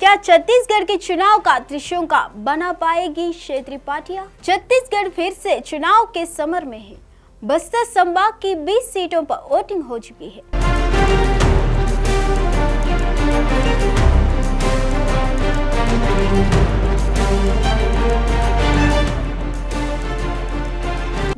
क्या छत्तीसगढ़ के चुनाव का त्रिशूल का बना पाएगी क्षेत्रीय पार्टियां? छत्तीसगढ़ फिर से चुनाव के समर में है। बस्तर संभाग की 20 सीटों पर वोटिंग हो चुकी है।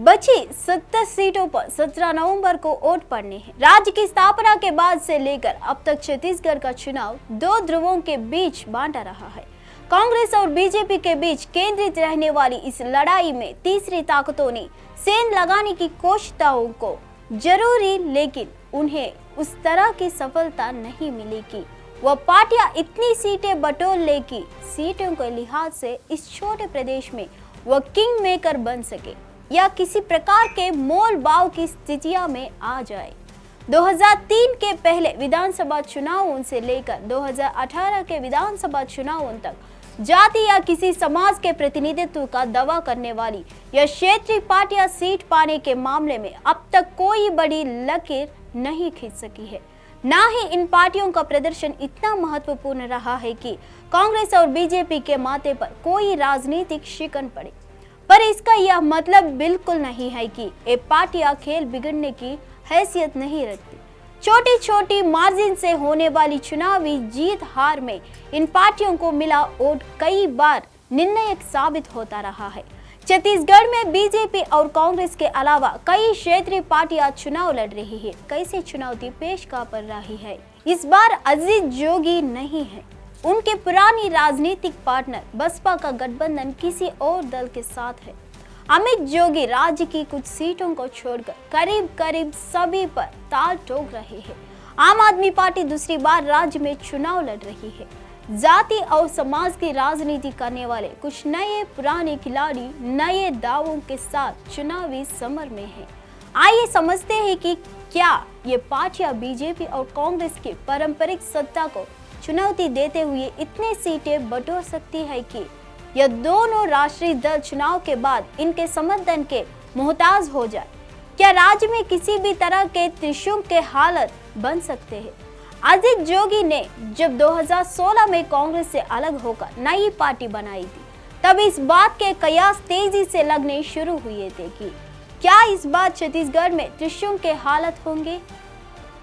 बची 70 सीटों पर 17 नवंबर को वोट पड़ने हैं। राज्य की स्थापना के बाद से लेकर अब तक छत्तीसगढ़ का चुनाव दो ध्रुवों के बीच बांटा रहा है। कांग्रेस और बीजेपी के बीच केंद्रित रहने वाली इस लड़ाई में तीसरी ताकतों ने सेंध लगाने की कोशिशों को जरूरी, लेकिन उन्हें उस तरह की सफलता नहीं मिली कि वह पार्टियां इतनी सीटें बटोर ले कि सीटों के लिहाज से इस छोटे प्रदेश में वह किंग मेकर बन सके या किसी प्रकार के मोल भाव की स्थितियां में आ जाए। 2003 के पहले विधानसभा चुनावों से लेकर 2018 के विधानसभा चुनावों तक जाति या किसी समाज के प्रतिनिधित्व का दावा करने वाली या क्षेत्रीय पार्टियां सीट पाने के मामले में अब तक कोई बड़ी लकीर नहीं खींच सकी है। ना ही इन पार्टियों का प्रदर्शन इतना महत्वपूर्ण रहा है कि कांग्रेस और बीजेपी के माथे पर कोई राजनीतिक शिकन पड़े। पर इसका यह मतलब बिल्कुल नहीं है कि ये पार्टियां खेल बिगड़ने की हैसियत नहीं रखती। छोटी छोटी मार्जिन से होने वाली चुनावी जीत हार में इन पार्टियों को मिला वोट कई बार निर्णायक साबित होता रहा है। छत्तीसगढ़ में बीजेपी और कांग्रेस के अलावा कई क्षेत्रीय पार्टियां चुनाव लड़ रही है। कैसे चुनौती पेश कर रही है। इस बार अजीत जोगी नहीं है, उनके पुरानी राजनीतिक पार्टनर बसपा का गठबंधन किसी और दल के साथ है। अमित जोगी राज्य की कुछ सीटों को छोड़कर करीब करीब सभी पर ताल ठोक रहे हैं। आम आदमी पार्टी दूसरी बार राज्य में चुनाव लड़ रही है। जाति और समाज की राजनीति करने वाले कुछ नए पुराने खिलाड़ी नए दावों के साथ चुनावी समर में हैं। आइए समझते हैं कि क्या ये पार्टियां बीजेपी और कांग्रेस की पारंपरिक सत्ता को चुनौती देते हुए इतने सीटें बटोर सकती है कि यह दोनों राष्ट्रीय दल चुनाव के बाद इनके समर्थन के मोहताज हो जाए। क्या राज्य में किसी भी तरह के त्रिशूल के हालत बन सकते हैं? अजीत जोगी ने जब 2016 में कांग्रेस से अलग होकर नई पार्टी बनाई थी, तब इस बात के कयास तेजी से लगने शुरू हुए थे कि क्या इस बार छत्तीसगढ़ में त्रिशूल के हालत होंगे।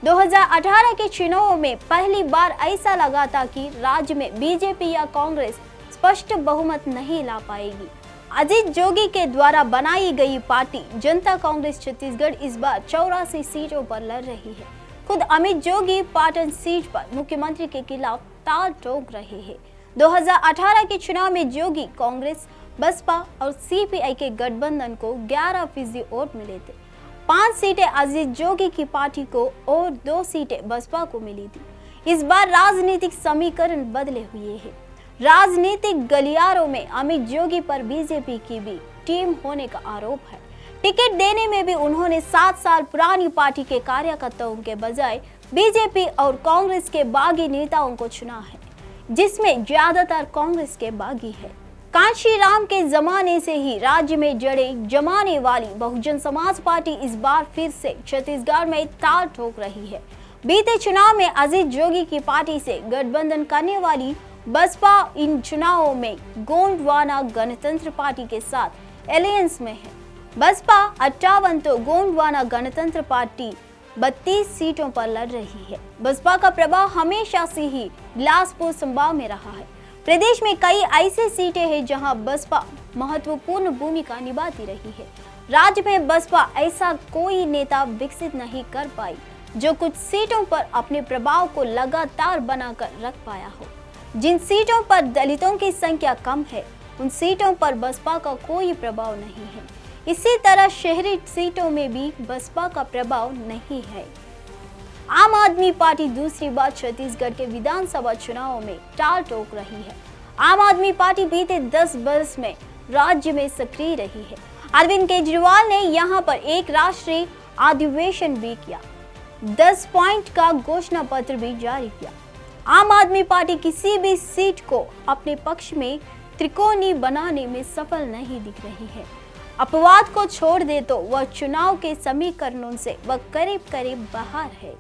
2018 के चुनावों में पहली बार ऐसा लगा था कि राज्य में बीजेपी या कांग्रेस स्पष्ट बहुमत नहीं ला पाएगी। अजीत जोगी के द्वारा बनाई गई पार्टी जनता कांग्रेस छत्तीसगढ़ इस बार 84 सीटों पर लड़ रही है। खुद अमित जोगी पाटन सीट पर मुख्यमंत्री के खिलाफ ताल ठोक रहे हैं। 2018 के चुनाव में जोगी कांग्रेस, बसपा और सीपीआई के गठबंधन को 11% वोट मिले थे। 5 सीटें अजीत जोगी की पार्टी को और 2 सीटें बसपा को मिली थी। इस बार राजनीतिक समीकरण बदले हुए हैं। राजनीतिक गलियारों में अमित जोगी पर बीजेपी की भी टीम होने का आरोप है। टिकट देने में भी उन्होंने 7 साल पुरानी पार्टी के कार्यकर्ताओं के बजाय बीजेपी और कांग्रेस के बागी नेताओं को चुना है, जिसमें ज्यादातर कांग्रेस के बागी है। कांशीराम के जमाने से ही राज्य में जड़े जमाने वाली बहुजन समाज पार्टी इस बार फिर से छत्तीसगढ़ में ताल ठोक रही है। बीते चुनाव में अजीत जोगी की पार्टी से गठबंधन करने वाली बसपा इन चुनावों में गोंडवाना गणतंत्र पार्टी के साथ एलायंस में है। बसपा 58 तो गोंडवाना गणतंत्र पार्टी 32 सीटों पर लड़ रही है। बसपा का प्रभाव हमेशा से ही बिलासपुर संभाग में रहा है। प्रदेश में कई ऐसे सीटें हैं जहां बसपा महत्वपूर्ण भूमिका निभाती रही है। राज्य में बसपा ऐसा कोई नेता विकसित नहीं कर पाई जो कुछ सीटों पर अपने प्रभाव को लगातार बनाकर रख पाया हो। जिन सीटों पर दलितों की संख्या कम है, उन सीटों पर बसपा का कोई प्रभाव नहीं है। इसी तरह शहरी सीटों में भी बसपा का प्रभाव नहीं है। आम आदमी पार्टी दूसरी बार छत्तीसगढ़ के विधानसभा चुनावों में टाल ठोक रही है। आम आदमी पार्टी बीते 10 वर्ष में राज्य में सक्रिय रही है। अरविंद केजरीवाल ने यहां पर एक राष्ट्रीय अधिवेशन भी किया, 10 पॉइंट का घोषणा पत्र भी जारी किया। आम आदमी पार्टी किसी भी सीट को अपने पक्ष में त्रिकोणीय बनाने में सफल नहीं दिख रही है। अपवाद को छोड़ दे तो वह चुनाव के समीकरणों से वह करीब करीब बाहर है।